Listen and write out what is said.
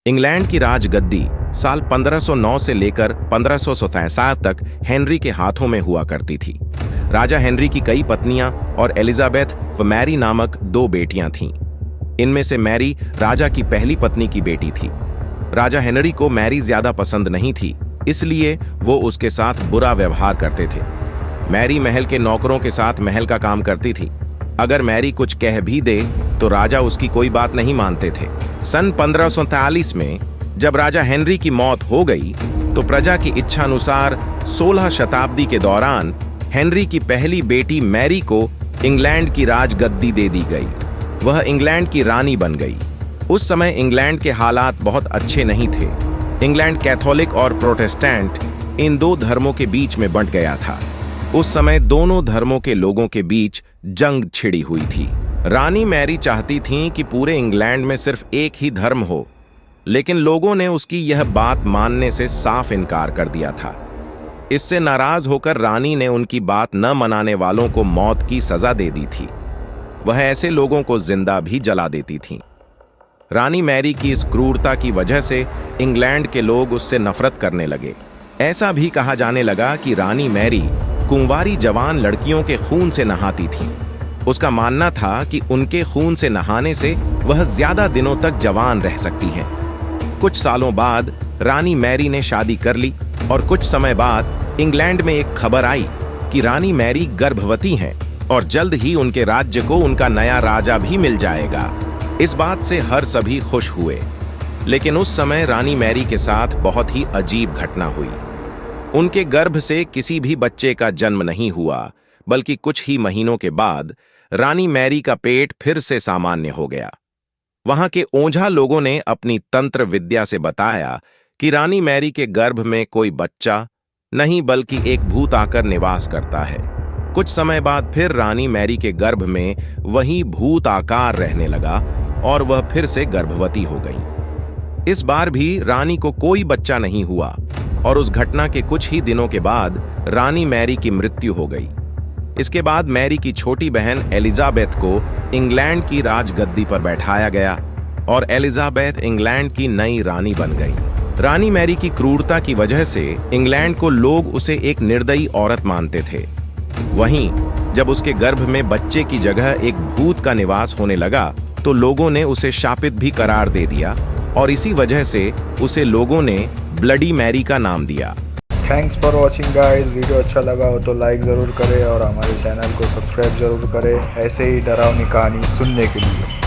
England की राजगद्दी साल 1509 से लेकर 1567 तक हेनरी के हाथों में हुआ करती थी। राजा हेनरी की कई पत्नियां और एलिजाबेथ व मैरी नामक दो बेटियां थीं। इनमें से मैरी राजा की पहली पत्नी की बेटी थी। राजा हेनरी को मैरी ज्यादा पसंद नहीं थी, इसलिए वो उसके साथ बुरा व्यवहार करते थे। मैरी महल के नौकरों के साथ महल का काम करती थी। अगर मैरी कुछ कह भी दे तो राजा उसकी कोई बात नहीं मानते थे। सन 1543 में जब राजा हेनरी की मौत हो गई तो प्रजा की इच्छानुसार 16 शताब्दी के दौरान हेनरी की पहली बेटी मैरी को इंग्लैंड की राजगद्दी दे दी गई। वह इंग्लैंड की रानी बन गई। उस समय इंग्लैंड के हालात बहुत अच्छे नहीं थे। इंग्लैंड कैथोलिक और प्रोटेस्टेंट इन दो धर्मों के बीच में बंट गया था। उस समय दोनों धर्मों के लोगों के बीच जंग छिड़ी हुई थी। रानी मैरी चाहती थीं कि पूरे इंग्लैंड में सिर्फ एक ही धर्म हो, लेकिन लोगों ने उसकी यह बात मानने से साफ इनकार कर दिया था। इससे नाराज होकर रानी ने उनकी बात न मनाने वालों को मौत की सजा दे दी थी। वह ऐसे लोगों को जिंदा भी जला देती थीं। रानी मैरी की इस क्रूरता की वजह से इंग्लैंड के लोग उससे नफरत करने लगे। ऐसा भी कहा जाने लगा कि रानी मैरी कुंवारी जवान लड़कियों के खून से नहाती थी। उसका मानना था कि उनके खून से नहाने से वह ज्यादा दिनों तक जवान रह सकती हैं। कुछ सालों बाद रानी मैरी ने शादी कर ली और कुछ समय बाद इंग्लैंड में एक खबर आई कि रानी मैरी गर्भवती हैं और जल्द ही उनके राज्य को उनका नया राजा भी मिल जाएगा। इस बात से हर सभी खुश हुए, लेकिन उस समय रानी मैरी के साथ बहुत ही अजीब घटना हुई। उनके गर्भ से किसी भी बच्चे का जन्म नहीं हुआ, बल्कि कुछ ही महीनों के बाद रानी मैरी का पेट फिर से सामान्य हो गया। वहां के ओझा लोगों ने अपनी तंत्र विद्या से बताया कि रानी मैरी के गर्भ में कोई बच्चा नहीं बल्कि एक भूत आकर निवास करता है। कुछ समय बाद फिर रानी मैरी के गर्भ में वही भूत आकार रहने लगा और वह फिर से गर्भवती हो गई। इस बार भी रानी को कोई बच्चा नहीं हुआ और उस घटना के कुछ ही दिनों के बाद रानी मैरी की मृत्यु हो गई। इसके बाद मैरी की छोटी बहन एलिजाबेथ को इंग्लैंड की राजगद्दी पर बैठाया गया और एलिजाबेथ इंग्लैंड की नई रानी बन गई। रानी मैरी की क्रूरता की वजह से इंग्लैंड को लोग उसे एक निर्दयी औरत मानते थे। वहीं जब उसके गर्भ में बच्चे की जगह एक भूत का निवास होने लगा तो लोगों ने उसे शापित भी करार दे दिया और इसी वजह से उसे लोगों ने ब्लडी मैरी का नाम दिया। Thanks for watching guys. Video अच्छा लगा हो तो लाइक ज़रूर करें और हमारे चैनल को सब्सक्राइब ज़रूर करें ऐसे ही डरावनी कहानी सुनने के लिए।